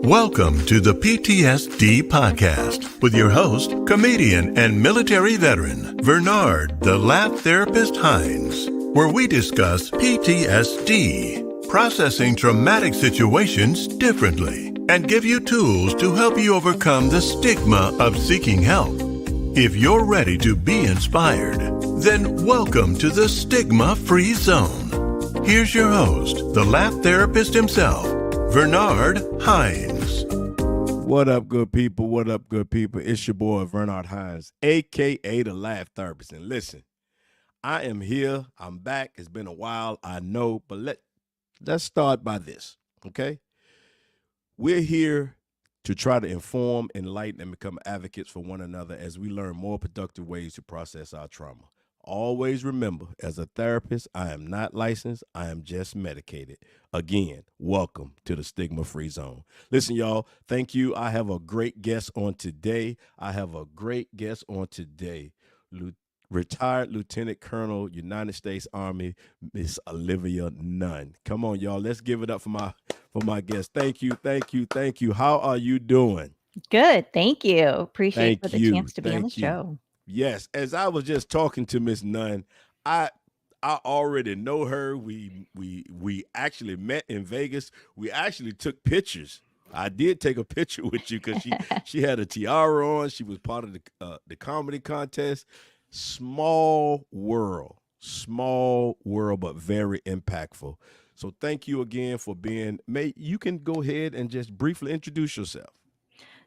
Welcome to the P.T.S.D. podcast with your host, comedian and military veteran, Bernard the Laugh Therapist Hines, where we discuss P.T.S.D., processing traumatic situations differently, and give you tools to help you overcome the stigma of seeking help. If you're ready to be inspired, then welcome to the Stigma-Free Zone. Here's your host, the Laugh Therapist himself, Bernard Hines. What up, good people? What up, good people? It's your boy, Bernard Hines, a.k.a. the Laugh Therapist. And listen, I am here. I'm back. It's been a while, I know, but let's start by this, okay? We're here to try to inform, enlighten, and become advocates for one another as we learn more productive ways to process our trauma. Always remember, as a therapist, I am not licensed. I am just medicated. Again, welcome to the Stigma-Free Zone. Listen, y'all, thank you. I have a great guest on today. Retired Lieutenant Colonel, United States Army, Miss Olivia Nunn. Come on, y'all. Let's give it up for my guest. Thank you. How are you doing? Good. Thank you. Appreciate Thank the you. chance to be on the Thank you. show. Yes, as I was just talking to Miss Nunn, I already know her. We actually met in Vegas. We actually took pictures. I did take a picture with you because she had a tiara on. She was part of the comedy contest. Small world, but very impactful. So thank you again for being. You can go ahead and just briefly introduce yourself.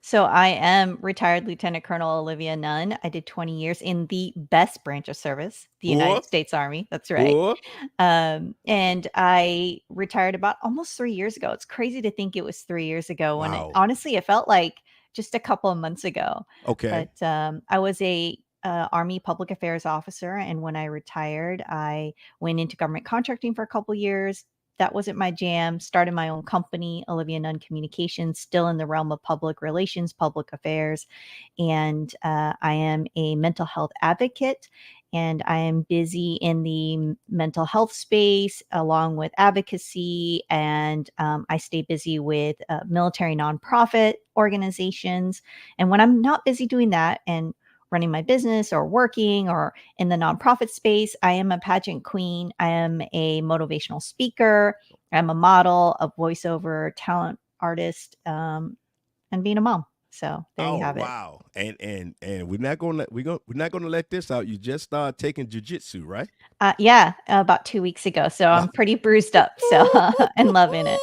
So I am retired Lieutenant Colonel Olivia Nunn. I did 20 years in the best branch of service, the United States Army. That's right. And I retired about almost 3 years ago. It's crazy to think it was 3 years ago when honestly, it felt like just a couple of months ago. Okay. But I was a Army public affairs officer. And when I retired, I went into government contracting for a couple years. That wasn't my jam. Started my own company, Olivia Nunn Communications, still in the realm of public relations, public affairs. And I am a mental health advocate. And I am busy in the mental health space along with advocacy. And I stay busy with military nonprofit organizations. And when I'm not busy doing that and running my business or working or in the nonprofit space, I am a pageant queen. I am a motivational speaker. I'm a model, a voiceover talent artist, and being a mom. So there you have it. Wow. And we're not gonna let this out. You just started taking jujitsu, right? Yeah, about 2 weeks ago. So I'm pretty bruised up. So and loving it.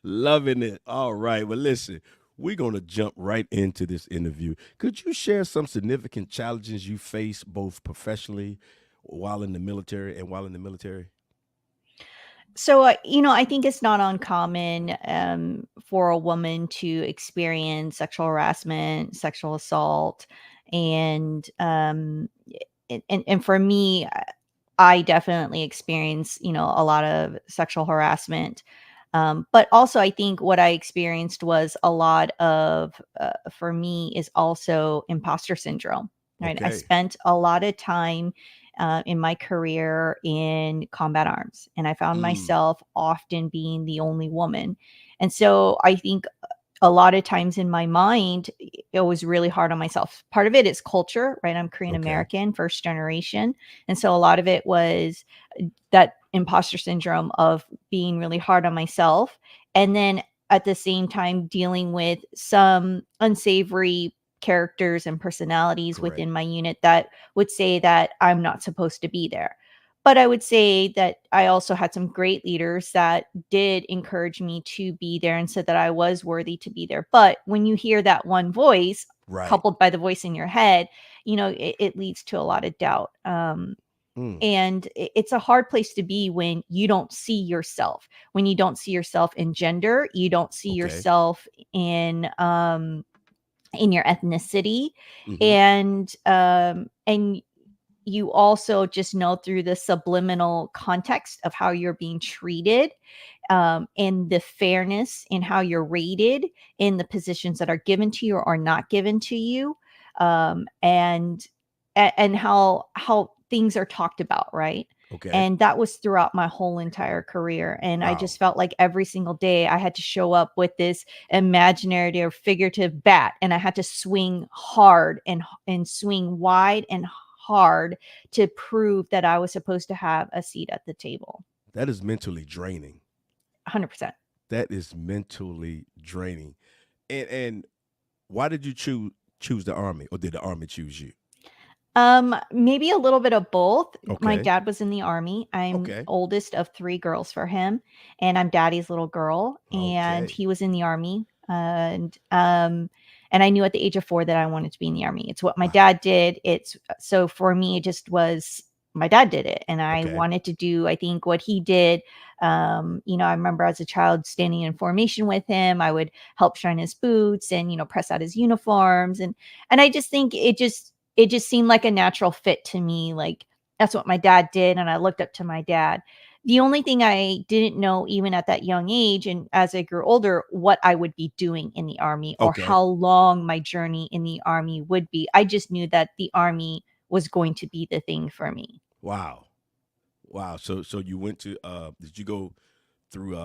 Loving it. All right. Well, listen, we're gonna jump right into this interview. Could you share some significant challenges you face both professionally while in the military and while in the military? So, I think it's not uncommon for a woman to experience sexual harassment, sexual assault, and for me, I definitely experience, a lot of sexual harassment. But also, I think what I experienced was a lot of, for me, is also imposter syndrome. Right, I Okay. spent a lot of time in my career in combat arms, and I found myself often being the only woman. And so I think a lot of times in my mind, it was really hard on myself. Part of it is culture, right? I'm Korean American, first generation. And so a lot of it was that imposter syndrome of being really hard on myself. And then at the same time, dealing with some unsavory characters and personalities within my unit that would say that I'm not supposed to be there. But I would say that I also had some great leaders that did encourage me to be there and said that I was worthy to be there. But when you hear that one voice coupled by the voice in your head, it leads to a lot of doubt. And it's a hard place to be when you don't see yourself, when you don't see yourself in gender, you don't see yourself in your ethnicity, and you also just know through the subliminal context of how you're being treated, and the fairness in how you're rated in the positions that are given to you or not given to you, and how things are talked about, right? Okay. And that was throughout my whole entire career. And I Wow. just felt like every single day I had to show up with this imaginary or figurative bat, and I had to swing hard and swing wide and hard to prove that I was supposed to have a seat at the table. That is mentally draining. 100%. That is mentally draining. And why did you choose the army, or did the army choose you? Maybe a little bit of both. My Okay. dad was in the army. I'm Okay. oldest of 3 girls for him, and I'm daddy's little girl, and Okay. he was in the army. And I knew at the age of 4 that I wanted to be in the army. It's what my Wow. dad did. It's so for me, it just was my dad did it, and I Okay. wanted to do, I think, what he did. I remember as a child standing in formation with him. I would help shine his boots and, press out his uniforms, and I just think it just seemed like a natural fit to me. Like, that's what my dad did, and I looked up to my dad. The only thing I didn't know, even at that young age and as I grew older, what I would be doing in the army or Okay. how long my journey in the army would be. I just knew that the army was going to be the thing for me. Wow. Wow. So you went to did you go through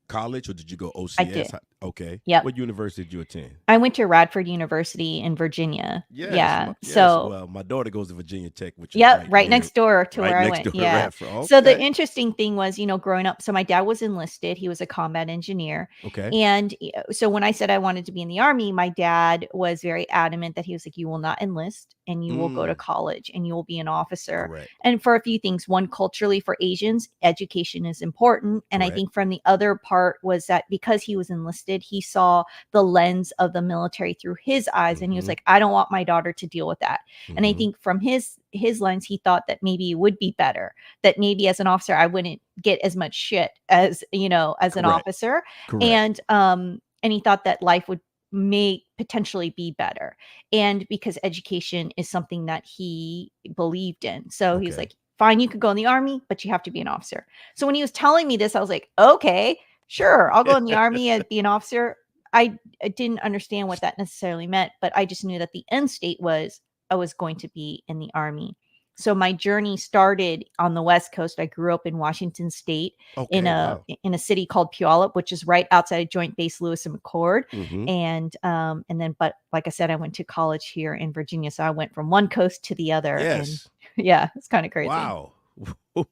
college, or did you go I OCS? did. Okay. Yep. What university did you attend? I went to Radford University in Virginia. Yes, Yeah. yes. So Well, my daughter goes to Virginia Tech, which is yep, right right near, next door to right where I next went. door to Yeah. Radford. So the Okay. interesting thing was, growing up, so my dad was enlisted. He was a combat engineer. Okay. And so when I said I wanted to be in the army, my dad was very adamant that he was like, you will not enlist and you will go to Mm, college and you will be an officer. correct. And for a few things, one, culturally for Asians, education is important. And I Correct. think from the other part was that because he was enlisted, he saw the lens of the military through his eyes. And he was Mm-hmm. like, I don't want my daughter to deal with that. And I Mm-hmm. think from his lens, he thought that maybe it would be better, that maybe as an officer, I wouldn't get as much shit as, as an Correct. officer. Correct. And he thought that life would may potentially be better. And because education is something that he believed in. So he was Okay. like, fine, you could go in the army, but you have to be an officer. So when he was telling me this, I was like, okay, sure, I'll go in the army and be an officer. I didn't understand what that necessarily meant, but I just knew that the end state was I was going to be in the army. So my journey started on the West Coast. I grew up in Washington State in Okay. a Wow. in a city called Puyallup, which is right outside Joint Base Lewis and McChord. Mm-hmm. And then, but like I said, I went to college here in Virginia, so I went from one coast to the other, and Yes. yeah, it's kind of crazy. Wow.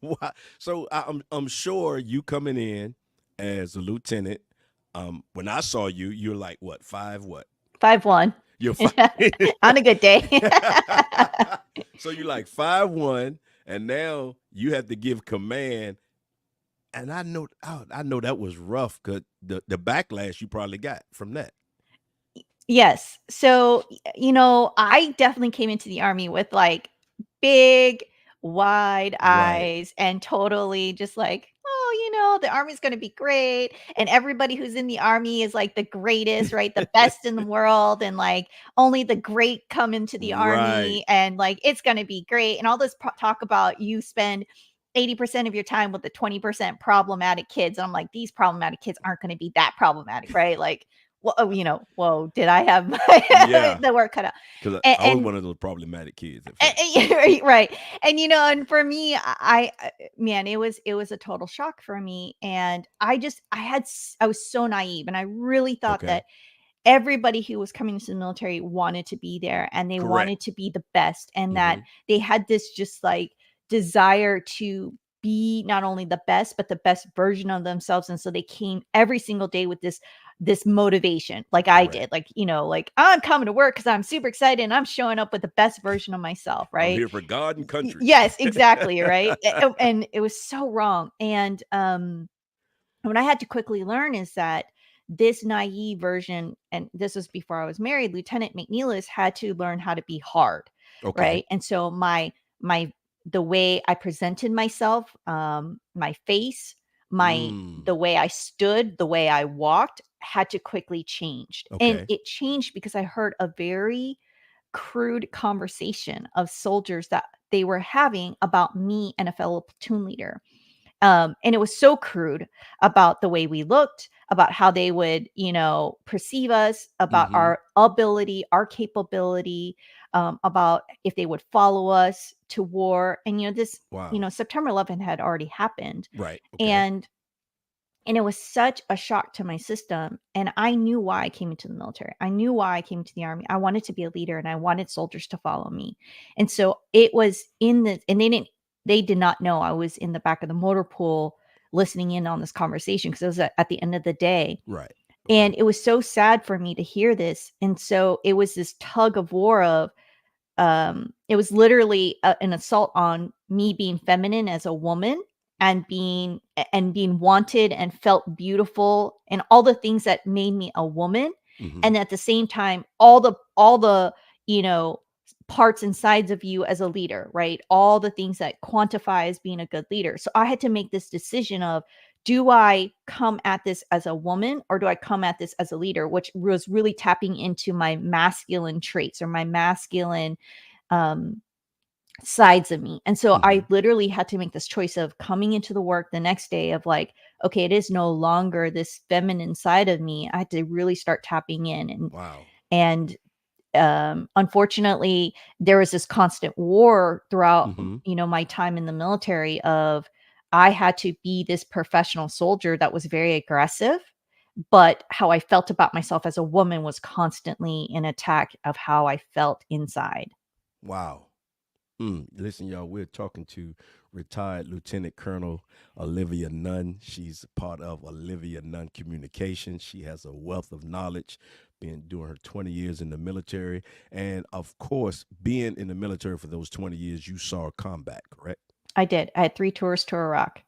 Wow. So I'm sure you coming in as a lieutenant. When I saw you, you're like what, 5 what? 5'1" You're 5. on a good day. So you're like 5'1", and now you have to give command. And I know that was rough, because the backlash you probably got from that. Yes. So, I definitely came into the army with like big, wide Right. eyes and totally just like, oh, the army's going to be great. And everybody who's in the army is like the greatest, right? The best in the world. And like only the great come into the Right. army. And like it's going to be great. And all this talk about you spend 80% of your time with the 20% problematic kids. And I'm like, these problematic kids aren't going to be that problematic, right? Like, well, whoa, did I have Yeah. the work cut out? Because And, I was and one of those problematic kids at first. right. And and for me, man, it was a total shock for me. And I was so naive, and I really thought Okay. that everybody who was coming into the military wanted to be there and they Correct. wanted to be the best, and that Mm-hmm. they had this just like desire to be not only the best but the best version of themselves. And so they came every single day with this motivation, like I Correct. did, like like I'm coming to work because I'm super excited and I'm showing up with the best version of myself, I'm right? here for God and country. Yes, exactly, right. And it was so wrong. And what I had to quickly learn is that this naive version, and this was before I was married, Lieutenant McNeilis had to learn how to be hard, Okay. right? And so my the way I presented myself, my face, Mm. the way I stood, the way I walked had to quickly change. And Okay. it changed because I heard a very crude conversation of soldiers that they were having about me and a fellow platoon leader. And it was so crude about the way we looked, about how they would, perceive us, about Mm-hmm. our ability, our capability. about if they would follow us to war. And, this, Wow. September 11th had already happened. Right. Okay. And it was such a shock to my system. And I knew why I came into the military. I knew why I came into the Army. I wanted to be a leader and I wanted soldiers to follow me. And so it was and they did not know I was in the back of the motor pool listening in on this conversation, because it was at the end of the day. Right. Okay. And it was so sad for me to hear this. And so it was this tug of war of, it was literally an assault on me being feminine as a woman, and being wanted and felt beautiful, and all the things that made me a woman. Mhm. And at the same time, all the parts and sides of you as a leader, right? All the things that quantify as being a good leader. So I had to make this decision of, do I come at this as a woman, or do I come at this as a leader, which was really tapping into my masculine traits, or my masculine sides of me. And so I literally had to make this choice of coming into the work the next day of like, okay, it is no longer this feminine side of me. I had to really start tapping in. And Wow. and unfortunately, there was this constant war throughout my time in the military of, I had to be this professional soldier that was very aggressive, but how I felt about myself as a woman was constantly an attack of how I felt inside. Wow. Listen, y'all, we're talking to retired Lieutenant Colonel Olivia Nunn. She's part of Olivia Nunn Communications. She has a wealth of knowledge, been doing her 20 years in the military. And of course, being in the military for those 20 years, you saw combat, correct? I did. I had 3 tours to Iraq.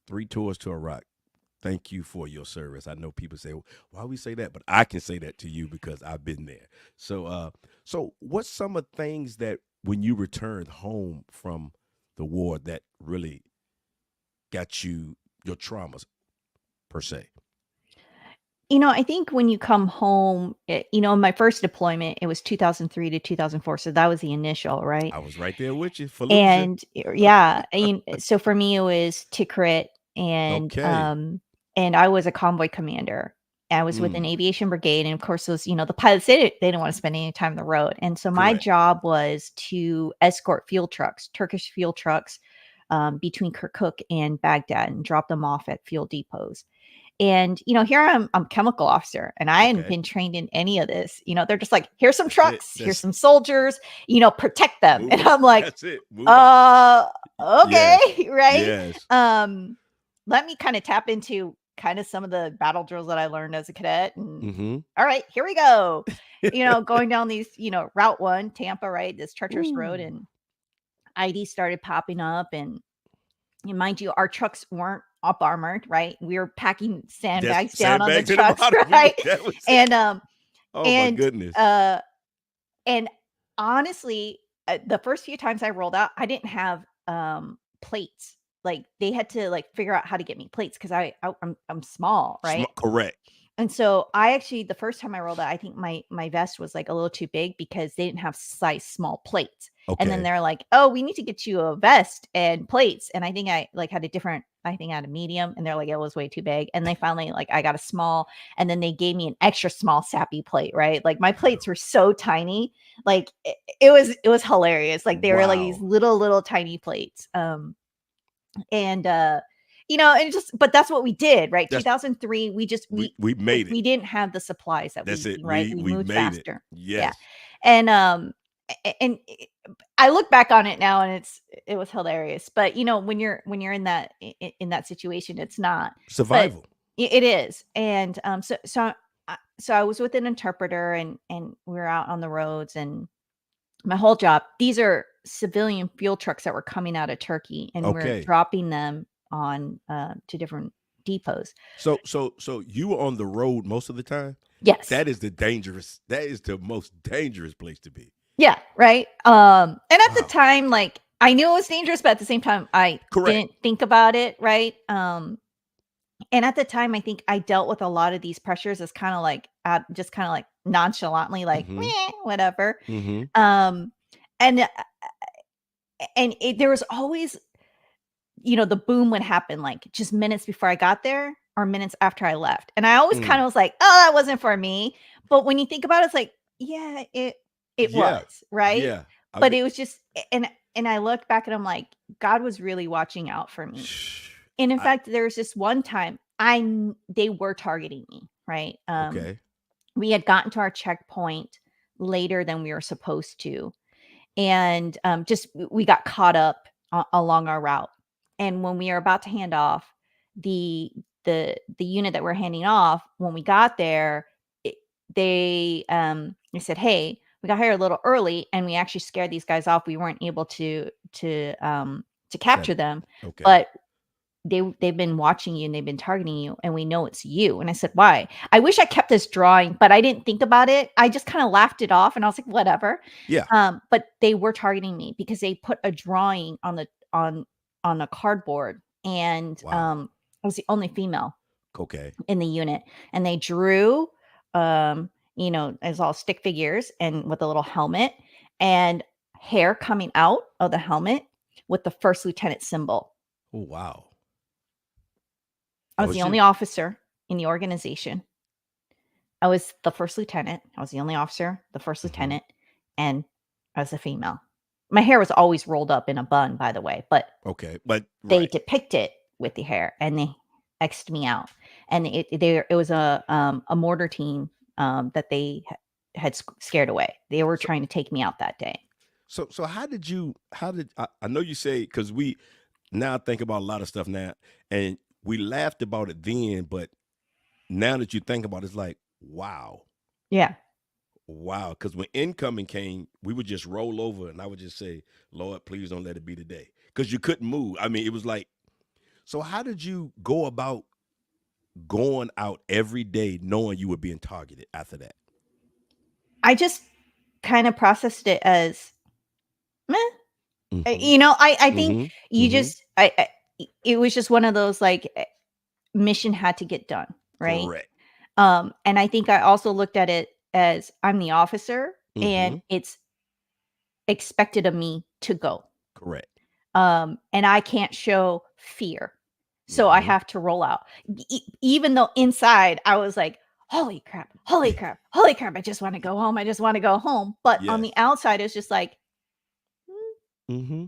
3 tours to Iraq. Thank you for your service. I know people say, why we say that? But I can say that to you because I've been there. So what's some of the things that when you returned home from the war that really got you your traumas per se? I think when you come home, my first deployment, it was 2003 to 2004. So that was the initial, right? I was right there with you, Fallujah. And yeah, so for me, it was Tikrit, Okay. and I was a convoy commander. I was with an aviation brigade, and of course, those the pilots, they didn't want to spend any time on the road, and so my Correct. job was to escort fuel trucks, Turkish fuel trucks, between Kirkuk and Baghdad, and drop them off at fuel depots. And here I'm chemical officer, and I hadn't been trained in any of this. They're just like, here's some trucks, here's some soldiers, protect them. And I'm like, that's it. Move on. Okay, Yes. right? Yes. Let me kind of tap into kind of some of the battle drills that I learned as a cadet. And all right, here we go. Going down these, Route 1, Tampa, right? This treacherous road, and ID started popping up, and mind you, our trucks weren't up armored, right? We were packing sandbags down on the trucks, right? And oh my goodness. And honestly, the first few times I rolled out, I didn't have plates. Like, they had to like figure out how to get me plates, because I'm small, right? Correct. And so I actually, the first time I rolled out, I think my vest was like a little too big, because they didn't have size small plates. And then they're like, oh, we need to get you a vest and plates. And I think I like had I had a medium, and they're like, it was way too big. And they finally, like, I got a small, and then they gave me an extra small sappy plate, right? Like, my plates were so tiny. Like, it was hilarious. Like, they were like these little tiny plates. And but that's what we did, right? 2003, we made it. We didn't have the supplies that that's we it. need, right? We moved faster. Yes. Yeah. And I look back on it now, and it was hilarious. But when you're in that situation, it's not survival. It is. And so I was with an interpreter, and we were out on the roads, and my whole job, these are civilian fuel trucks that were coming out of Turkey, and we're dropping them on to different depots. So you were on the road most of the time? Yes. That is the most dangerous place to be. Yeah, right. And at the time, like, I knew it was dangerous, but at the same time, I didn't think about it, right? And at the time, I think I dealt with a lot of these pressures as kind of like just kind of like nonchalantly, like, meh, whatever. And there was always, the boom would happen like just minutes before I got there or minutes after I left. And I always kind of was like, oh, that wasn't for me. But when you think about it, it's like, yeah, It Yeah. was, right? Yeah. I But get it was just and I look back and I'm like, God was really watching out for me. And in I fact, there was this one time they were targeting me, right? okay. We had gotten to our checkpoint later than we were supposed to, and just we got caught up along our route. And when we are about to hand off, the the unit that we're handing off, when we got there, it, they said, "Hey, we got here a little early, and we actually scared these guys off. We weren't able to Set capture them, okay. but they've been watching you and they've been targeting you, and we know it's you." And I said, "Why?" I wish I kept this drawing, but I didn't think about it. I just kind of laughed it off, and I was like, "Whatever." Yeah. But they were targeting me because they put a drawing on a cardboard, and Wow. I was the only female Okay. in the unit, and they drew, as all stick figures and with a little helmet and hair coming out of the helmet with the first lieutenant symbol. Oh, wow. I That was the was only you. officer in the organization. I was the first lieutenant. I was the only officer, the first Mhm. lieutenant, and I was a female. My hair was always rolled up in a bun, by the way, but Okay. But they right. depict it with the hair, and they X'd me out. And it was a mortar team that they had scared away. They were So trying to take me out that day. so how did I know you say because we now think about a lot of stuff now and we laughed about it then, but now that you think about it, it's like, wow. Yeah. Wow. Because when incoming came, we would just roll over and I would just say, Lord, please don't let it be today. Because you couldn't move. I mean, it was like, so how did you go about going out every day knowing you were being targeted after that? I just kind of processed it as meh. Mm-hmm. I think Mm-hmm. you Mm-hmm. just it was just one of those, like, mission had to get done, right? Correct. And I think I also looked at it as I'm the officer Mm-hmm. and it's expected of me to go. Correct. And I can't show fear. So I Mm-hmm. have to roll out. Even though inside I was like, holy crap, holy crap, holy crap. I just want to go home. I just want to go home. But on Yes. the outside, it's just like, Mm-hmm.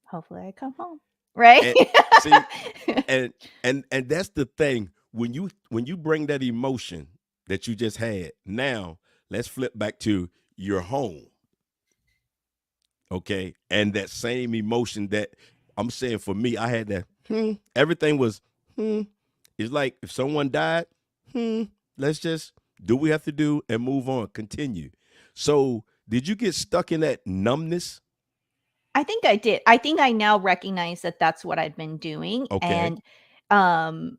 hopefully I come home. Right. And see, and that's the thing. When you bring that emotion that you just had, now let's flip back to your home. Okay. And that same emotion that I'm saying for me, I had that, everything was, it's like if someone died, let's just do what we have to do and move on, continue. So did you get stuck in that numbness? I think I did. I think I now recognize that that's what I've been doing. Okay. Um,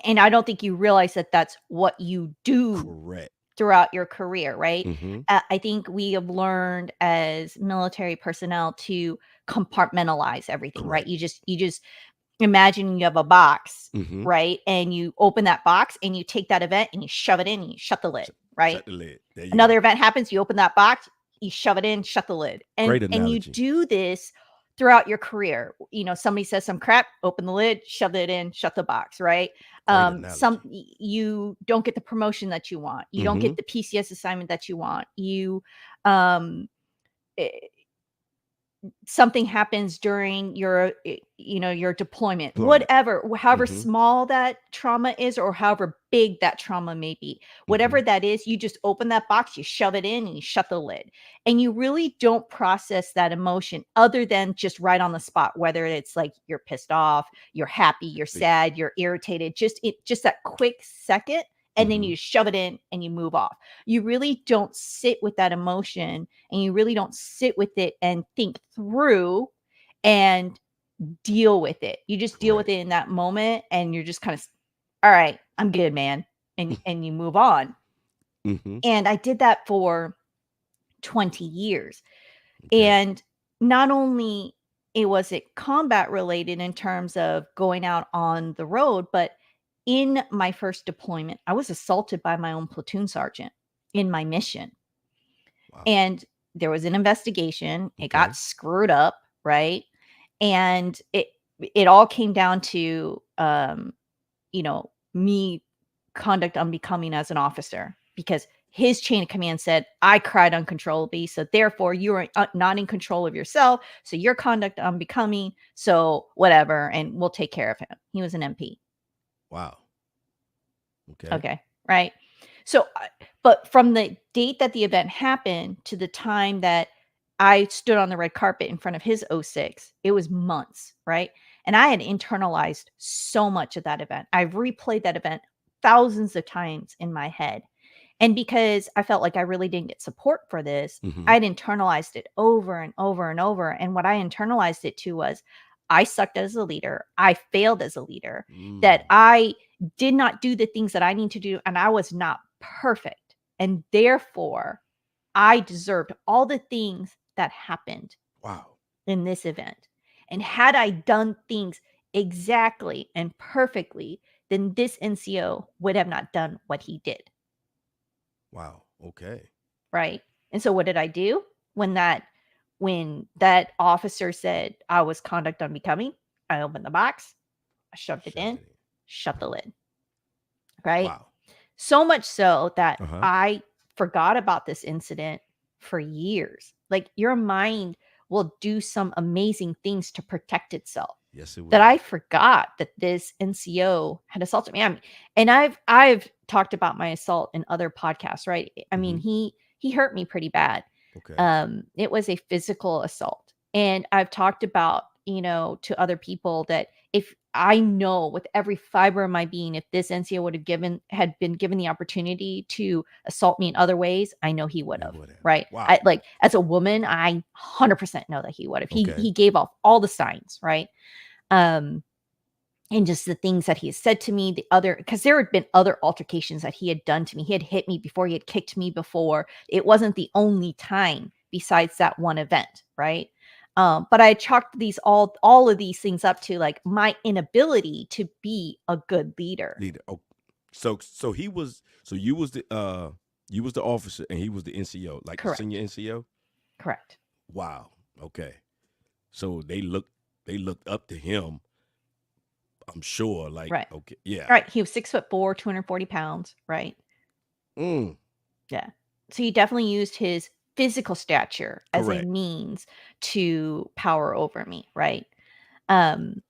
and I don't think you realize that that's what you do Correct. throughout your career, right? Mm-hmm. I think we have learned as military personnel to compartmentalize everything, right? Correct. You just imagine you have a box, Mm-hmm. right? And you open that box and you take that event and you shove it in and you shut the lid, right? Shut the lid. There you Another go. event happens, you open that box, you shove it in, shut the lid. Great And you analogy. do this throughout your career. Somebody says some crap, open the lid, shove it in, shut the box, right? Great Some analogy. you don't get the promotion that you want. You don't Mm-hmm. get the PCS assignment that you want. Um eh, something happens during your deployment, Employment. whatever, however Mm-hmm. small that trauma is or however big that trauma may be, Mm-hmm. whatever that is, you just open that box, you shove it in and you shut the lid, and you really don't process that emotion other than just right on the spot, whether it's like you're pissed off, you're happy, you're sad, you're irritated, just that quick second, and then Mm-hmm. you shove it in and you move off. You really don't sit with that emotion, and you really don't sit with it and think through and deal with it. You just deal with Correct. it in that moment, and you're just kind of, all right, I'm good, man. And you move on. Mm-hmm. And I did that for 20 years. Okay. And not only was it combat related in terms of going out on the road, but in my first deployment, I was assaulted by my own platoon sergeant in my mission. Wow. And there was an investigation. It got Okay. screwed up, right? And it all came down to me conduct unbecoming as an officer, because his chain of command said, I cried uncontrollably. So therefore you are not in control of yourself. So your conduct unbecoming. So whatever. And we'll take care of him. He was an MP. Wow. Okay. Okay. Right. So, but from the date that the event happened to the time that I stood on the red carpet in front of his 06, it was months. Right. And I had internalized so much of that event. I've replayed that event thousands of times in my head. And because I felt like I really didn't get support for this, Mm-hmm. I'd internalized it over and over and over. And what I internalized it to was I sucked as a leader. I failed as a leader, that I did not do the things that I need to do. And I was not perfect. And therefore, I deserved all the things that happened Wow. in this event. And had I done things exactly and perfectly, then this NCO would have not done what he did. Wow. Okay. Right. And so what did I do when that officer said I was conduct unbecoming? I opened the box, I shoved it in, shut the lid. Right. Wow. So much so that Uh-huh. I forgot about this incident for years. Like your mind will do some amazing things to protect itself. Yes, it will. That I forgot that this NCO had assaulted me. And I've talked about my assault in other podcasts, right? I mean, he hurt me pretty bad. Okay. It was a physical assault. And I've talked about, to other people that if I know with every fiber of my being, if this NCO had been given the opportunity to assault me in other ways, I know he would have. Right. Wow. I, like as a woman, I 100% know that he would have. Okay. He gave off all the signs. Right. And just the things that he has said to me, because there had been other altercations that he had done to me. He had hit me before, he had kicked me before. It wasn't the only time besides that one event, right? But I chalked all of these things up to like my inability to be a good leader. Oh, so you was the officer and he was the NCO, like Correct. the senior NCO. Correct. Wow. Okay. So they looked up to him. I'm sure. Like, right. Okay. Yeah. Right. He was 6'4", 240 pounds. Right. Yeah. So he definitely used his physical stature as a means to power over me. Right. And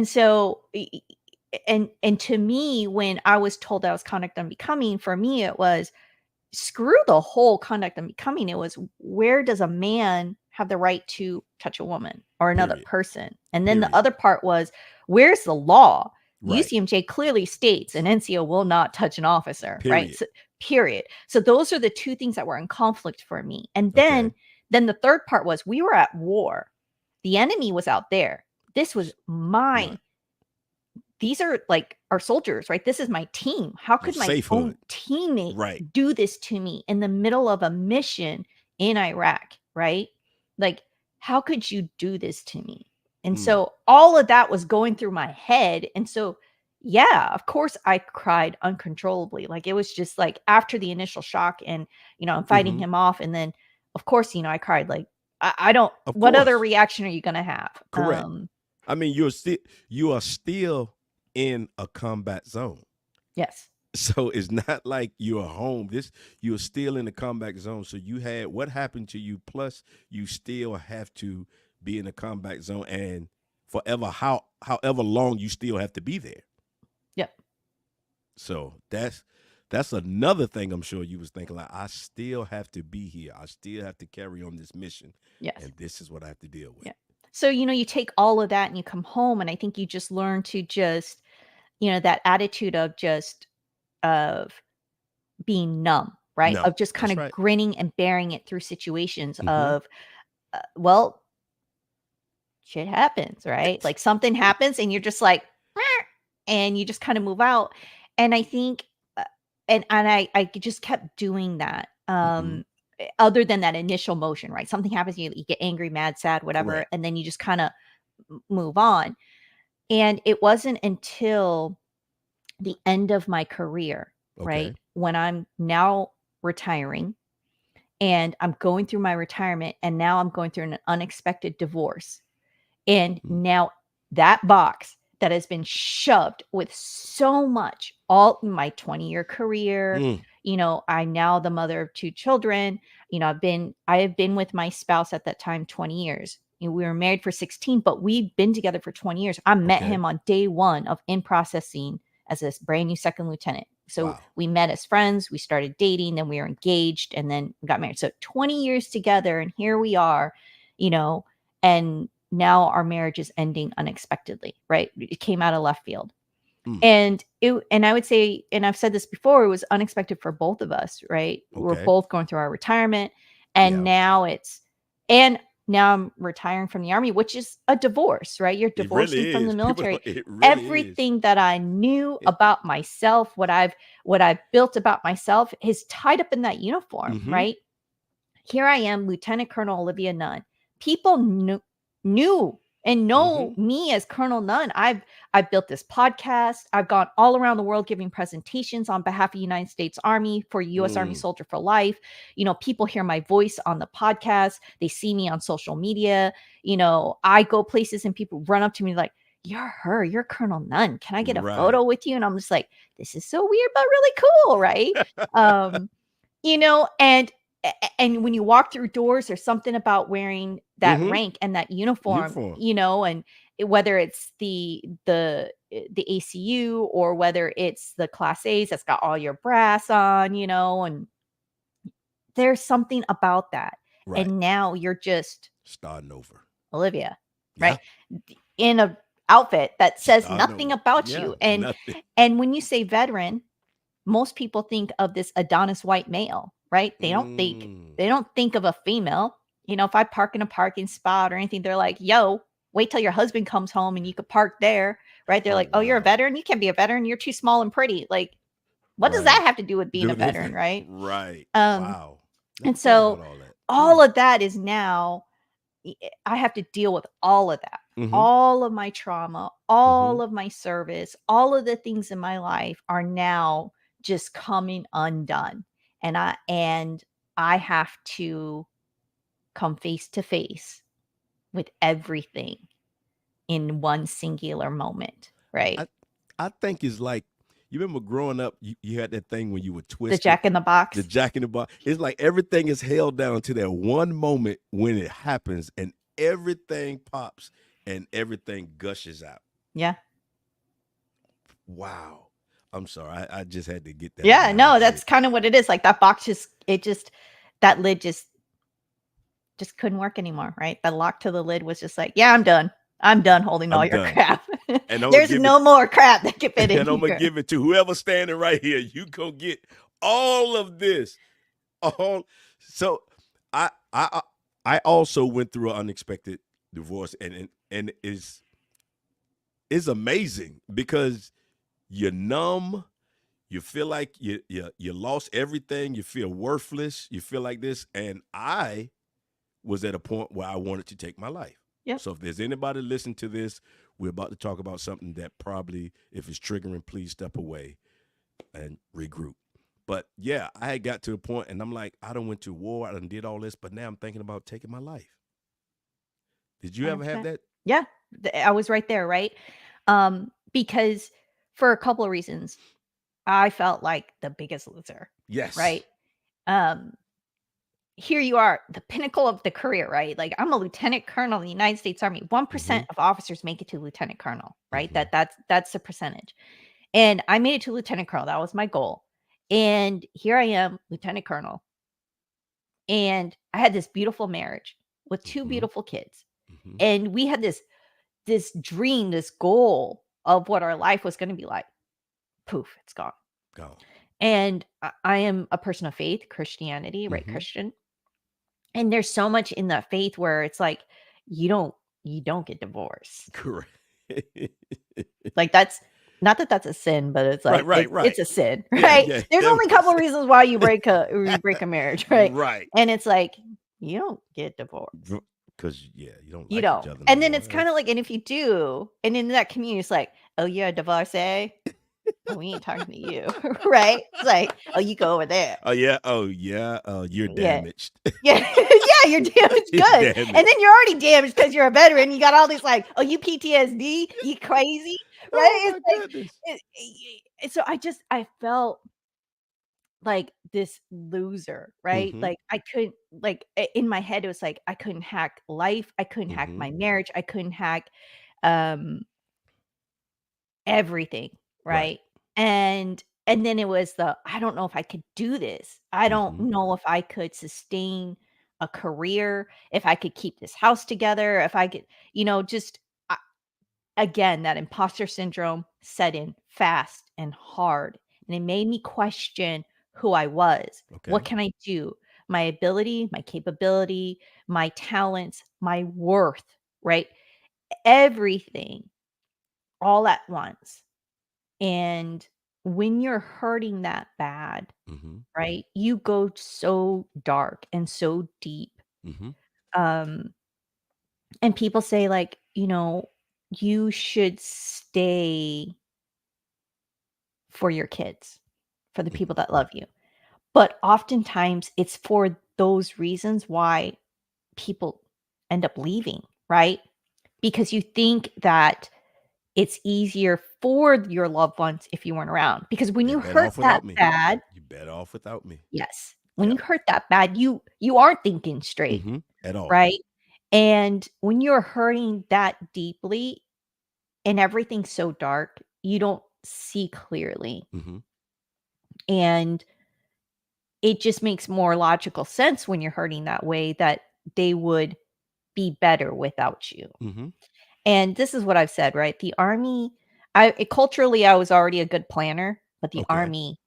so, and to me, when I was told I was conduct unbecoming, for me, it was screw the whole conduct unbecoming. It was, where does a man have the right to touch a woman or another person? And then the other part was, where's the law? Right. UCMJ clearly states an NCO will not touch an officer, Period. right? So, period. So those are the two things that were in conflict for me. And then the third part was, we were at war. The enemy was out there. This was these are like our soldiers, right? This is my team. How could my own teammate do this to me in the middle of a mission in Iraq, right? Like, how could you do this to me? And so all of that was going through my head. And so, yeah, of course I cried uncontrollably. Like it was just like after the initial shock and, I'm fighting him off. And then of course, I cried. Like, I don't, what other reaction are you going to have? Correct. I mean, you are still in a combat zone. Yes. So it's not like you're home. You're still in the combat zone. So you had what happened to you, plus you still have to be in the combat zone and forever, however long you still have to be there. Yep. So that's another thing I'm sure you was thinking, like, I still have to be here. I still have to carry on this mission. Yes. And this is what I have to deal with. Yeah. So, you take all of that and you come home, and I think you just learn to just, that attitude of being numb, right? No, of just kind of right. grinning and bearing it through situations of, well, shit happens, right? Like something happens and you're just like, and you just kind of move out. And I think, and I just kept doing that. Other than that initial motion, right? Something happens, you get angry, mad, sad, whatever. And then you just kind of move on. And it wasn't until the end of my career, right? When I'm now retiring and I'm going through my retirement, and now I'm going through an unexpected divorce. And now that box that has been shoved with so much, all my 20-year career, I'm now the mother of 2 children. I have been with my spouse at that time 20 years. We were married for 16, but we've been together for 20 years. I met Okay. him on day 1 of in processing as this brand new second lieutenant. So Wow. we met as friends, we started dating, then we were engaged, and then we got married. So 20 years together, and here we are, and now our marriage is ending unexpectedly, right? It came out of left field. Mm. And I would say, and I've said this before, it was unexpected for both of us, right? We're Okay. both going through our retirement, Yeah. and now I'm retiring from the Army, which is a divorce, right? You're It divorcing really from the is. People military. don't, it really is. Everything that I knew about myself, what I've built about myself, is tied up in that uniform, Mhm. right? Here I am, Lieutenant Colonel Olivia Nunn. People knew and know Mhm. me as Colonel Nunn. I've built this podcast. I've gone all around the world giving presentations on behalf of the United States Army for U.S. Army Mm. Soldier for Life. People hear my voice on the podcast. They see me on social media. I go places and people run up to me like, "You're her. You're Colonel Nunn. Can I get a Right. photo with you?" And I'm just like, "This is so weird, but really cool, right?" um, and when you walk through doors, there's something about wearing that Mhm. rank and that uniform, Uniform. and whether it's the ACU or whether it's the Class A's that's got all your brass on, and there's something about that. Right. And now you're just Starting over. Olivia, Yeah. right? In a outfit that says Starting nothing over. about Yeah. you. And Nothing. and when you say veteran, most people think of this Adonis white male, right? Mm. They don't think of a female. If I park in a parking spot or anything, they're like, "Yo, wait till your husband comes home and you could park there." Right? They're Oh, like, "Oh, you're a wow. veteran? You can't be a veteran. You're too small and pretty." Like, what does that Right. have to do with being a Doing veteran, anything. right? Right. Um, Wow. Never and thought about so all that. all of that is now I have to deal with all of that. Mhm. All of my trauma, Mhm. all of my service, all of the things in my life are now just coming undone. And I have to come face to face with everything in one singular moment, right? I I think it's like you remember growing up, you had that thing when you would The twist it, Jack in the the Box. Jack in the Box. It's like everything is held down to that one moment when it happens, and everything pops and everything gushes out. Yeah. Wow. I'm sorry. I just had to get that Yeah, no, analogy. that's kind of what it is. Like that box that lid just couldn't work anymore, right? The lock to the lid was just like, "Yeah, I'm done. I'm done holding all I'm your done. crap. And I'm gonna There's give it no more crap that can fit in and I'm gonna here." give it to whoever's standing right here. You go get all of this. All so I I I I also went through an unexpected divorce, and it's amazing because you're numb. You feel like you lost everything. You feel worthless. You feel like this. And I was at a point where I wanted to take my life. Yep. So if there's anybody listening to this, we're about to talk about something that probably, if it's triggering, please step away and regroup. But yeah, I had got to a point, and I'm like, I done went to war, I done did all this, but now I'm thinking about taking my life. Did you ever have 100%. that? Yeah, I was right there, right? Because for a couple of reasons, I felt like the biggest loser, Yes. right? Um, Here you are, the pinnacle of the career, right? Like I'm a lieutenant colonel in the United States Army. Mm-hmm. 1% of officers make it to lieutenant colonel, right? Mm-hmm. That's the percentage. And I made it to lieutenant colonel. That was my goal. And here I am, lieutenant colonel. And I had this beautiful marriage with 2 Mm-hmm. beautiful kids. Mm-hmm. And we had this dream, this goal of what our life was going to be like. Poof, it's gone. Gone. And I am a person of faith, Christianity, right? Mm-hmm. Christian. And there's so much in that faith where it's like you don't get divorced. Correct. Like that's not that that's a sin, but it's Right, like right, right. it's a sin, Yeah, right? yeah. There's That only a was couple of reasons why you break a marriage, right? right. And it's like you don't get divorced. Because yeah, you don't You like each don't. other no And then more. it's kind of like, and if you do, and in that community, it's like, "Oh, you're a divorcee? Oh, we ain't talking to you." Right? It's like, "Oh, you go over there." Oh yeah. Oh yeah. Oh, you're Yeah. damaged. Yeah. Yeah, you're damaged You're good. And damaged. then you're already damaged because you're a veteran. You got all this like, "Oh, you PTSD? You crazy?" Oh Right? my It's like goodness. so I felt like this loser, right? Mhm. Like I couldn't like in my head it was like I couldn't hack life, I couldn't hack Mhm. my marriage, I couldn't hack um everything, Right. right? And then it was the I don't know if I could do this. I don't Mhm. know if I could sustain a career, if I could keep this house together, if I could, just again, that imposter syndrome set in fast and hard, and it made me question who I was. What Okay. can I do? My ability, my capability, my talents, my worth, right? Everything all at once. And when you're hurting that bad, Mhm. right, you go so dark and so deep. Mhm. Um, and people say, like, you should stay for your kids, for the people Mhm. that love you. But oftentimes it's for those reasons why people end up leaving, right? Because you think that it's easier for your loved ones if you weren't around. Because when They're you better hurt off that without me. bad, You better off without me. yes, when Yep. you hurt that bad, you aren't thinking straight, Mhm. At all. right? And when you're hurting that deeply and everything's so dark, you don't see clearly. Mhm. And it just makes more logical sense when you're hurting that way that they would be better without you. Mhm. And this is what I've said, right? The army, culturally, I was already a good planner, but the Okay. army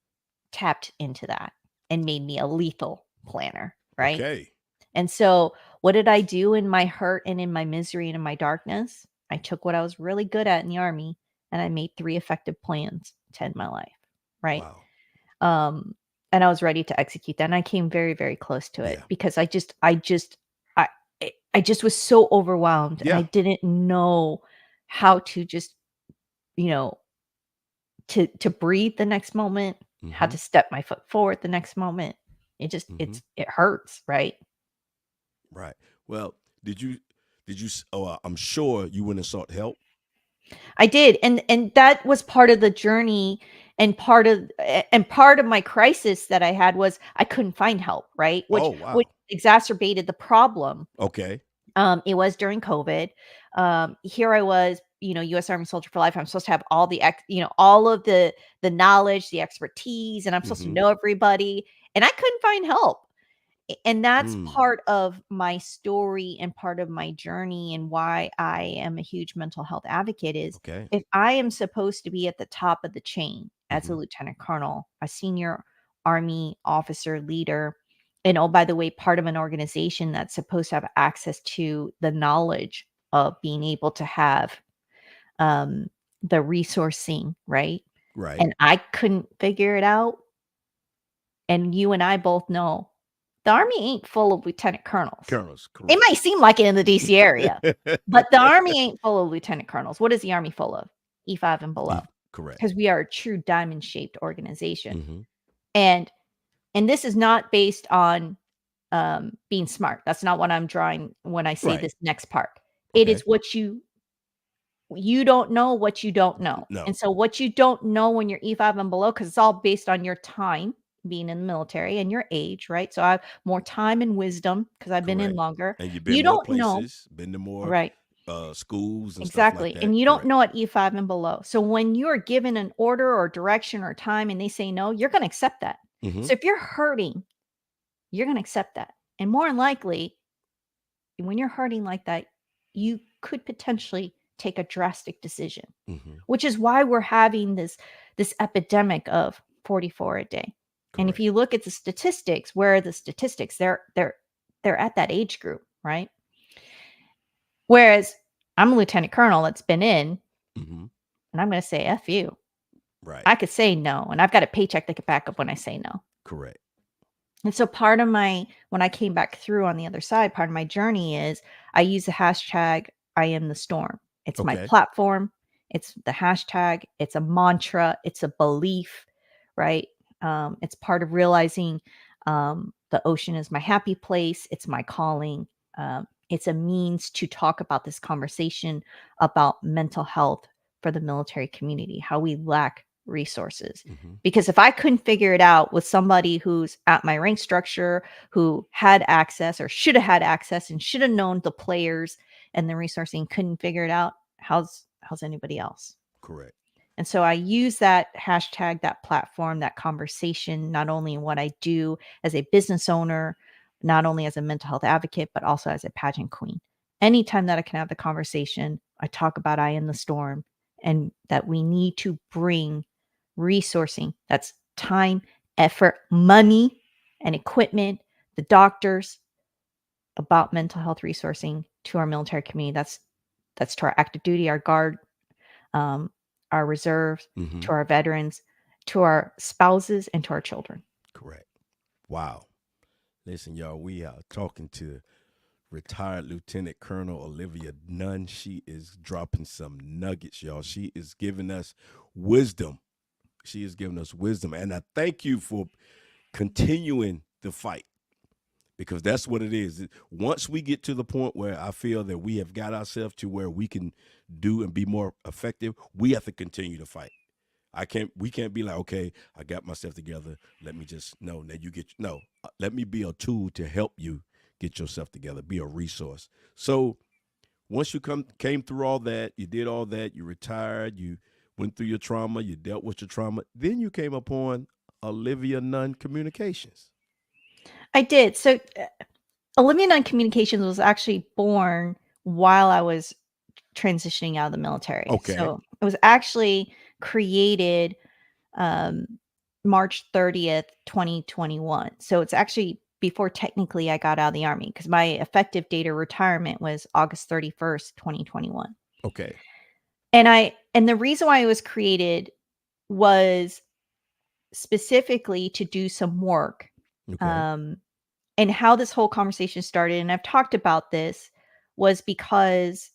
tapped into that and made me a lethal planner, right? Okay. And so, what did I do in my hurt and in my misery and in my darkness? I took what I was really good at in the army and I made 3 effective plans to end my life, right? Wow. Um, and I was ready to execute that, and I came very, very close to it Yeah. because I I just was so overwhelmed, and I Yeah. didn't know how to just, you know, to breathe the next moment, how Mhm. to step my foot forward the next moment. Mhm. It hurts, right? Right. Well, did you oh, I'm sure you went and sought help. I did, and that was part of the journey, and part of my crisis that I had was I couldn't find help, right? Oh, Which wow. exacerbated the problem. Okay. It was during COVID. Here I was, U.S. Army soldier for life. I'm supposed to have all of the knowledge, the expertise, and I'm supposed to Mhm. know everybody, and I couldn't find help. And that's Mm. part of my story and part of my journey and why I am a huge mental health advocate is Okay. if I am supposed to be at the top of the chain as a Mhm. lieutenant colonel, a senior army officer leader, and oh, by the way, part of an organization that's supposed to have access to the knowledge of being able to have um, the resourcing, right? Right. And I couldn't figure it out. And you and I both know the Army ain't full of lieutenant colonels. Colonels, It correct. might seem like it in the DC area, but the Army ain't full of lieutenant colonels. What is the Army full of? E5 and below, Correct. because we are a true diamond-shaped organization. Mhm. And this is not based on, being smart. That's not what I'm drawing when I say Right. this next part. It is Okay. what you don't know what you don't know. And No. so what you don't know when you're E5 and below, because it's all based on your time being in the military and your age, right? So I have more time and wisdom because I've been in Correct. longer. And you've been You more don't know, places, been to more right? schools and stuff like Exactly. that. And you don't Correct. know at E5 and below. So when you are given an order or direction or time and they say no, you're going to accept that. Mhm. So if you're hurting, you're going to accept that. And more than likely, when you're hurting like that, you could potentially take a drastic decision, Mhm. which is why we're having this epidemic of 44 a day. And if Correct. you look at the statistics, where are the statistics? They're at that age group, right? Whereas I'm a lieutenant colonel that's been in, Mhm. and I'm going to say F you. Right. I could say no, and I've got a paycheck that could back up when I say no. Correct. And so when I came back through on the other side, part of my journey is I use the hashtag I am the storm. It's my Okay. platform. It's the hashtag. It's a mantra. It's a belief, right? It's part of realizing the ocean is my happy place. It's my calling. It's a means to talk about this conversation about mental health for the military community, how we lack resources. Mm-hmm. Because if I couldn't figure it out with somebody who's at my rank structure, who had access or should have had access and should have known the players and the resourcing, couldn't figure it out, how's anybody else? Correct. And so I use that hashtag, that platform, that conversation, not only in what I do as a business owner, not only as a mental health advocate, but also as a pageant queen. Anytime that I can have the conversation, I talk about I in the storm and that we need to bring resourcing. That's time, effort, money, and equipment, the doctors, about mental health resourcing to our military community. That's to our active duty, our guard, um, our reserves, Mm-hmm. to our veterans, to our spouses, and to our children. Correct. Wow. Listen, y'all, we are talking to retired Lieutenant Colonel Olivia Nunn. She is dropping some nuggets, y'all. She is giving us wisdom. She is giving us wisdom. And I thank you for continuing the fight, because that's what it is. Once we get to the point where I feel that we have got ourselves to where we can do and be more effective, we have to continue to fight. We can't be like, okay, I got myself together. Let me just, no, now you get, no, let me be a tool to help you get yourself together, be a resource. So once you came through all that, you did all that, you retired, you went through your trauma, you dealt with your trauma, then you came upon Olivia Nunn Communications. I did. So, Olivia Nunn Communications was actually born while I was transitioning out of the military. Okay. So, it was actually created um, March 30th, 2021. So, it's actually before technically I got out of the Army, because my effective date of retirement was August 31st, 2021. Okay. And the reason why it was created was specifically to do some work. Okay. Um, and how this whole conversation started, and I've talked about this, was because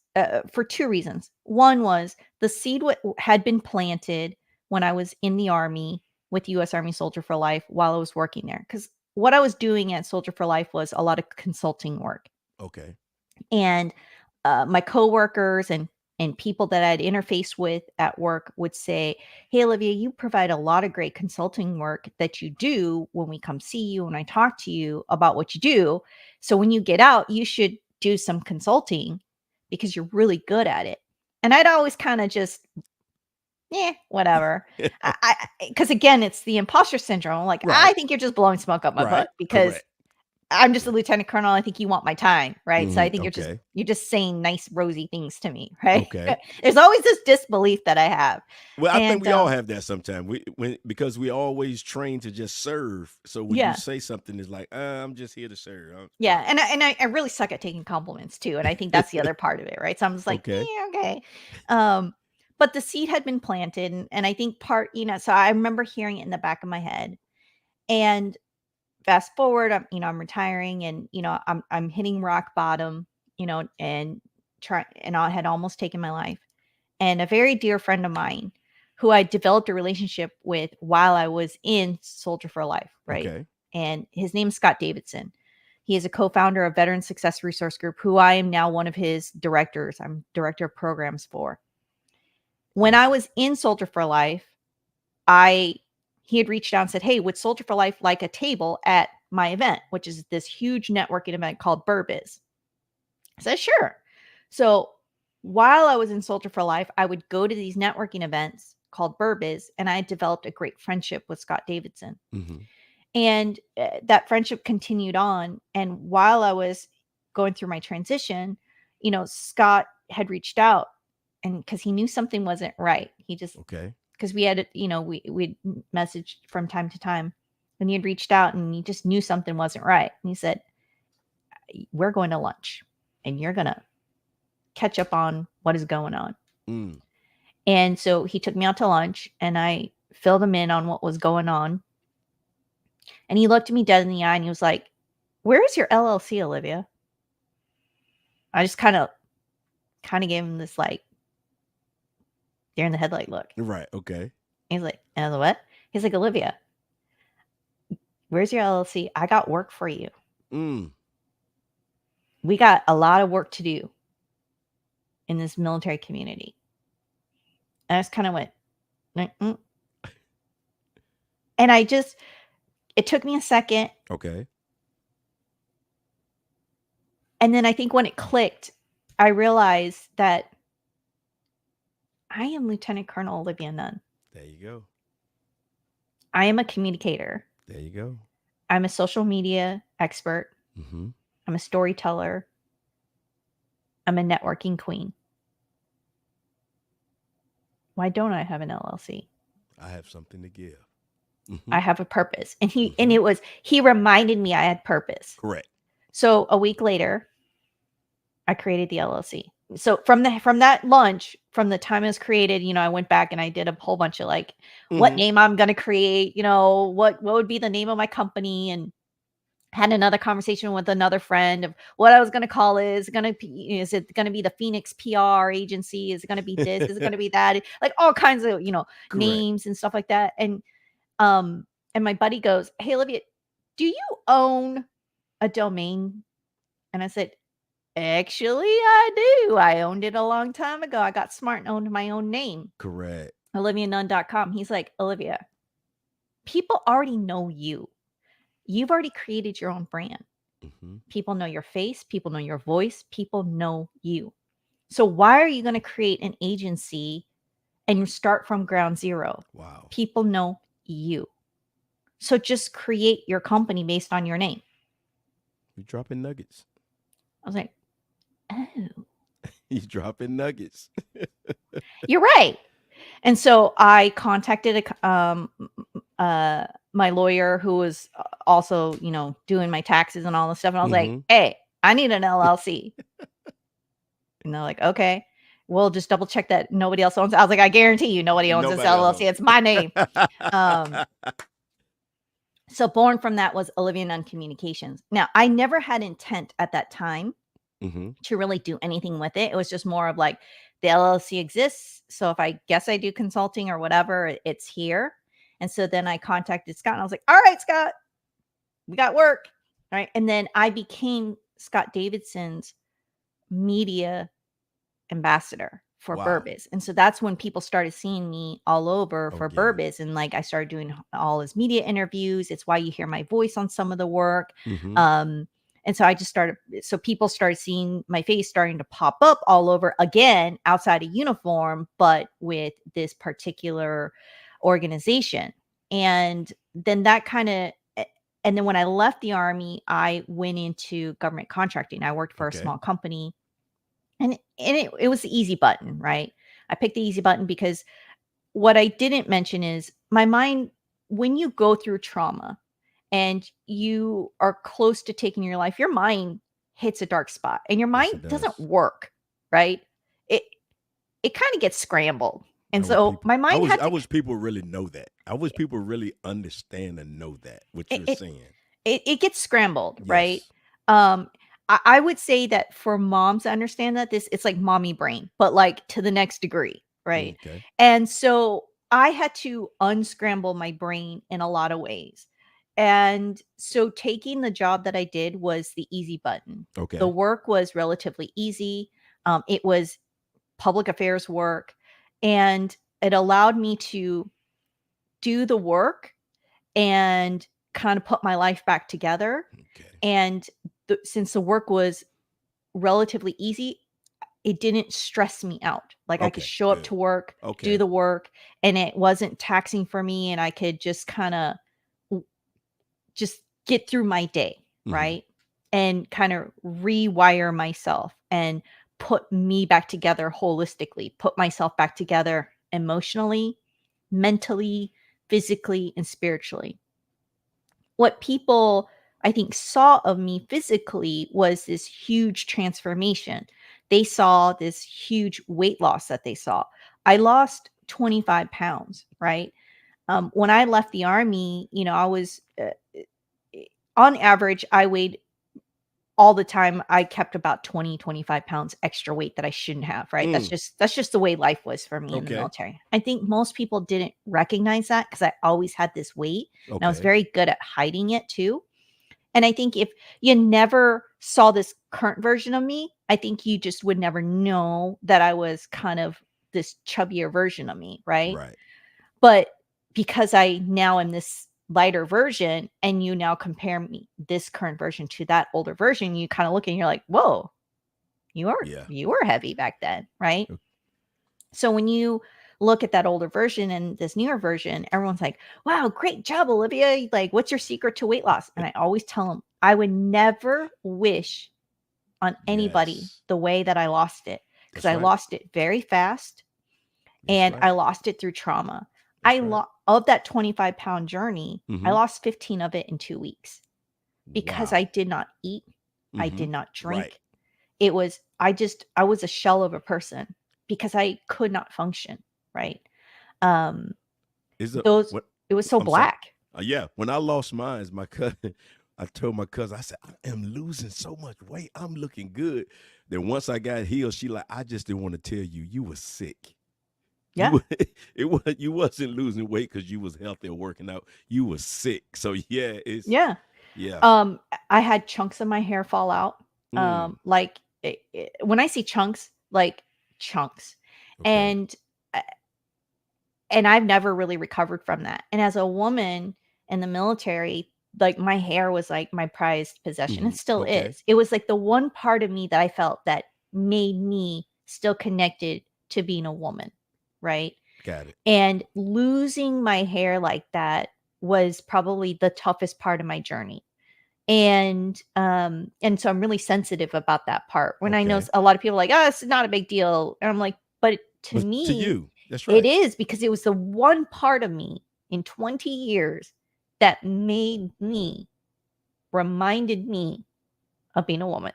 for two reasons. One was the seed had been planted when I was in the Army with U.S. Army Soldier for Life while I was working there. Because what I was doing at Soldier for Life was a lot of consulting work. Okay. And my coworkers and people that I'd interfaced with at work would say, "Hey, Olivia, you provide a lot of great consulting work that you do when we come see you and I talk to you about what you do. So when you get out, you should do some consulting because you're really good at it." And I'd always kind of just, whatever. Because again, it's the imposter syndrome. Like, Right. I think you're just blowing smoke up my Right. butt because Correct. I'm just a lieutenant colonel. I think you want my time, right? So I think Okay. you're just saying nice rosy things to me, right? Okay. There's always this disbelief that I have. Well, I think And we all have that sometimes. Because we always train to just serve. So when you yeah. say something, it's like, I'm just here to serve. Yeah. And I really suck at taking compliments too. And I think that's the other part of it, right? So I'm just like, Okay. okay. But the seed had been planted, and I think so I remember hearing it in the back of my head. And fast forward, I'm retiring, and I'm hitting rock bottom, and I had almost taken my life. And a very dear friend of mine who I developed a relationship with while I was in Soldier for Life, right? Okay. And his name is Scott Davidson. He is a co-founder of Veteran Success Resource Group, who I am now one of his directors. I'm director of programs for. When I Awesome. was in Soldier for Life, he had reached out and said, "Hey, would Soldier for Life like a table at my event?" Which is this huge networking event called Burbiz. I said, "Sure." So while I was in Soldier for Life, I would go to these networking events called Burbiz, and I developed a great friendship with Scott Davidson. Mm-hmm. And that friendship continued on. And while I was going through my transition, Scott had reached out, and because he knew something wasn't right. He just, Okay. because we had, we'd messaged from time to time, and he had reached out and he just knew something wasn't right. And he said, "We're going to lunch and you're going to catch up on what is going on." Mm. And so he took me out to lunch, and I filled him in on what was going on. And he looked me dead in the eye and he was like, "Where is your LLC, Olivia?" I just kind of gave him this like deer in the headlight look. Right. Okay. He's like, and I was like, "What?" He's like, "Olivia, where's your LLC? I got work for you. Mm. We got a lot of work to do in this military community." And I just kind of went, And it took me a second. Okay. And then I think when it clicked, I realized that I am Lieutenant Colonel Olivia Nunn. There you go. I am a communicator. There you go. I'm a social media expert. Mm-hmm. I'm a storyteller. I'm a networking queen. Why don't I have an LLC? I have something to give. Mm-hmm. I have a purpose. And he reminded me I had purpose. Correct. So a week later, I created the LLC. So from that lunch, from the time it was created, I went back and I did a whole bunch of like what name I'm going to create, what would be the name of my company, and had another conversation with another friend of what I was going to call it. Is it going to be the Phoenix PR agency? Is it going to be this? Is it going to be that? Like all kinds of, names and stuff like that. And my buddy goes, "Hey, Olivia, do you own a domain?" And I said, "Actually, I do. I owned it a long time ago. I got smart and owned my own name. Correct. OliviaNunn.com." He's like, "Olivia, people already know you. You've already created your own brand. Mm-hmm. People know your face. People know your voice. People know you. So why are you going to create an agency and start from ground zero? Wow. People know you. So just create your company based on your name." You're dropping nuggets. I was like, "Oh, He's dropping nuggets. you're right." And so I contacted my lawyer, who was also, doing my taxes and all this stuff. And I was like, "Hey, I need an LLC." And they're like, "Okay, we'll just double check that nobody else owns it." I was like, "I guarantee you nobody owns this LLC. It's my name." So born from that was Olivia Nunn Communications. Now, I never had intent at that time to really do anything with it. It was just more of like, the LLC exists. So if I guess I do consulting or whatever, it's here. And so then I contacted Scott and I was like, "All right, Scott, we got work." All right. And then I became Scott Davidson's media ambassador for Burbiz. And so that's when people started seeing me all over for Burbiz. And like, I started doing all his media interviews. It's why you hear my voice on some of the work. And so I just so people started seeing my face starting to pop up all over again, outside of uniform, but with this particular organization. And then and then when I left the Army, I went into government contracting. I worked for a small company. And it was the easy button, right? I picked the easy button because what I didn't mention is my mind, when you go through trauma and you are close to taking your life, your mind hits a dark spot and your mind doesn't work, right? It kind of gets scrambled. And so my mind I wish people really know that. I wish people really understand and know that, what you're saying. It gets scrambled, right? I would say that for moms to understand that it's like mommy brain, but like to the next degree, right? Okay. And so I had to unscramble my brain in a lot of ways. And so taking the job that I did was the easy button. Okay. The work was relatively easy. It was public affairs work, and it allowed me to do the work and kind of put my life back together. Okay. And since the work was relatively easy, it didn't stress me out. Like I could show up to work, do the work, and it wasn't taxing for me. And I could just kind of just get through my day, right? And kind of rewire myself and put me back together holistically, put myself back together emotionally, mentally, physically, and spiritually. What people, I think, saw of me physically was this huge transformation. They saw this huge weight loss that they saw. I lost 25 pounds, right? When I left the Army, I was, on average, I weighed all the time. I kept about 20, 25 pounds extra weight that I shouldn't have, right? That's just the way life was for me in the military. I think most people didn't recognize that because I always had this weight. And I was very good at hiding it too. And I think if you never saw this current version of me, I think you just would never know that I was kind of this chubbier version of me, right? Right. But because I now am this lighter version, and you now compare me this current version to that older version, you kind of look and you're like, whoa, Yeah. you were heavy back then, right? So when you look at that older version and this newer version, everyone's like, wow, great job, Olivia. Like, what's your secret to weight loss? And I always tell them, I would never wish on anybody Yes. the way that I lost it, because That's I right. lost it very fast That's and I right. lost it through trauma. That's right. Of that 25-pound journey, I Mm-hmm. lost 15 of it in 2 weeks because I Wow. did not eat. I Mm-hmm. did not Right. drink. It was, I was a shell of a person because I could not function. Right. Um, Is a those, what? it was so I'm sorry. black. Yeah. When I lost mine, my cousin, I told my cousin, I said, I am losing so much weight. I'm looking good. Then once I got healed, she like, I just didn't want to tell you, you were sick. You Yeah. were, it was you wasn't losing weight because you was healthy or working out. You was sick. So yeah, it's Yeah. yeah. I had chunks of my hair fall out. Mm, Like when I see chunks, like chunks, okay. and uh, and I've never really recovered from that. And as a woman in the military, like my hair was like my prized possession. Mm-hmm. It still Okay. is. It was like the one part of me that I felt that made me still connected to being a woman, right? Got it. And losing my hair like that was probably the toughest part of my journey. And so I'm really sensitive about that part. When I know Okay. a lot of people are like, oh, it's not a big deal. And I'm like, but to But to me, you, that's it right. is, because it was the one part of me in 20 years that made me, reminded me of being a woman.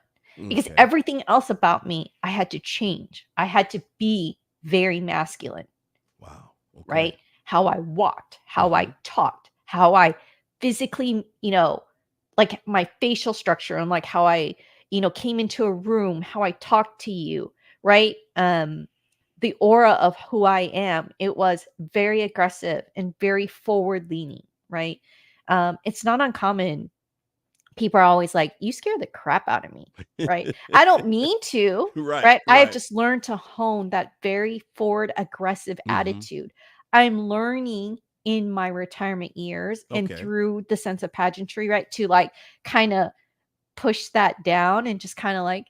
Because Okay. everything else about me, I had to change. I had to be very masculine, Wow. right? Okay. How I walked, how I Mm-hmm. talked, how I physically, like my facial structure, and like how I, came into a room, how I talked to you, right? The aura of who I am, it was very aggressive and very forward leaning, right? It's not uncommon. People are always like, you scare the crap out of me, right? I don't mean to, Right. right? I have Right. just learned to hone that very forward, aggressive Mm-hmm. attitude. I'm learning in my retirement years and Okay. through the sense of pageantry, right? To like kind of push that down and just kind of like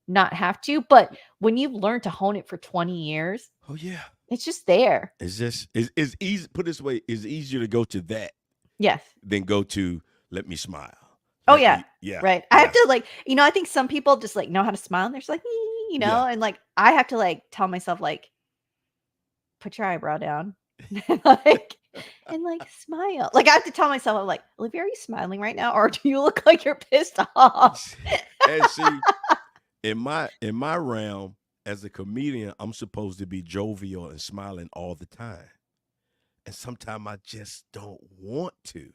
not have to. But when you've learned to hone it for 20 years, Oh yeah. it's just there. It's just it's easy. Put it this way, it's easier to go to that Yes. than go to let me smile. Oh, yeah. Yeah. Right. I have Yeah. to like, I think some people just like know how to smile and they're just like, Yeah. and like I have to like tell myself like, put your eyebrow down. like and like smile. Like I have to tell myself, I'm like, Olivia, are you smiling right now? Or do you look like you're pissed off? And see, in my realm as a comedian, I'm supposed to be jovial and smiling all the time. And sometimes I just don't want to.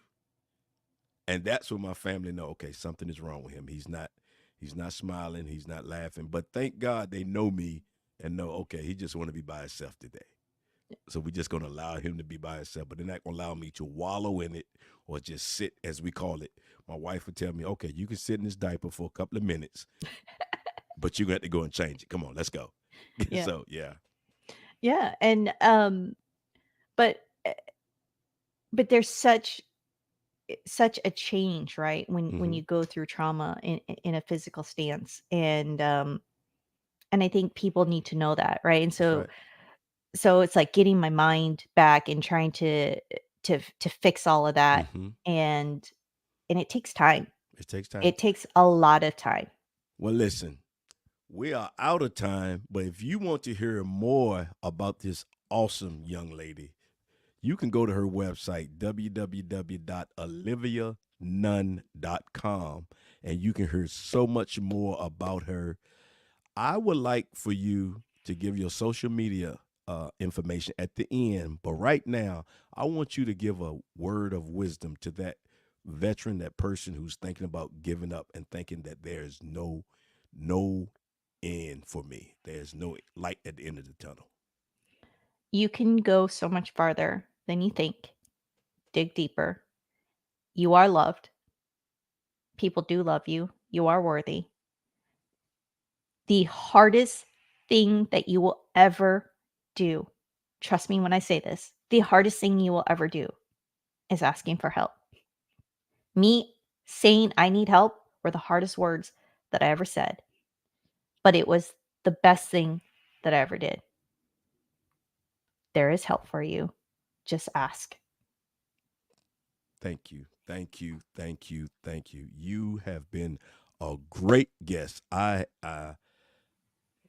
And that's when my family know, okay, something is wrong with him. He's not smiling, he's not laughing. But thank God they know me and know, okay, he just want to be by himself today. So we're just gonna allow him to be by himself, but they're not gonna allow me to wallow in it or just sit, as we call it. My wife would tell me, okay, you can sit in this diaper for a couple of minutes, but you're gonna have to go and change it. Come on, let's go. Yeah. So yeah. Yeah. And but but there's such a change, right? When Mm-hmm. you go through trauma in a physical stance. And I think people need to know that, right? And That's so right. so it's like getting my mind back and trying to fix all of that. Mm-hmm. And it takes time. It takes time. It takes a lot of time. Well, listen, we are out of time, but if you want to hear more about this awesome young lady, you can go to her website, www.olivianunn.com, and you can hear so much more about her. I would like for you to give your social media information at the end, but right now, I want you to give a word of wisdom to that veteran, that person who's thinking about giving up and thinking that there's no end for me. There's no light at the end of the tunnel. You can go so much farther than you think. Dig deeper. You are loved. People do love you. You are worthy. The hardest thing that you will ever do, trust me when I say this, the hardest thing you will ever do is asking for help. Me saying I need help were the hardest words that I ever said, but it was the best thing that I ever did. There is help for you. Just ask. Thank you. Thank you. Thank you. Thank you. You have been a great guest.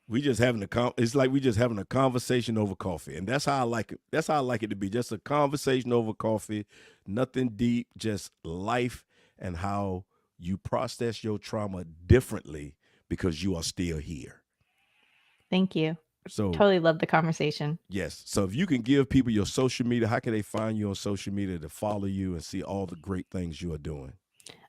We just having it's like we just having a conversation over coffee. And that's how I like it. That's how I like it to be. Just a conversation over coffee. Nothing deep, just life and how you process your trauma differently because you are still here. Thank you. So Totally love the conversation. yes. So if you can give people your social media, how can they find you on social media to follow you and see all the great things you are doing?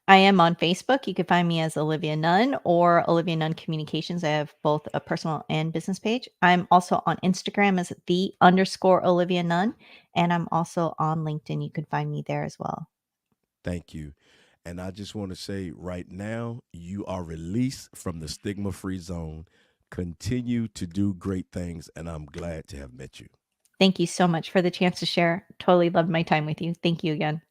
I am on Facebook. You can find me as Olivia Nunn or Olivia Nunn Communications. I have both a personal and business page. I'm also on Instagram as _Olivia Nunn. And I'm also on LinkedIn. You can find me there as well. Thank you. And I just want to say right now, you are released from the stigma free zone. Continue to do great things. And I'm glad to have met you. Thank you so much for the chance to share. Totally loved my time with you. Thank you again.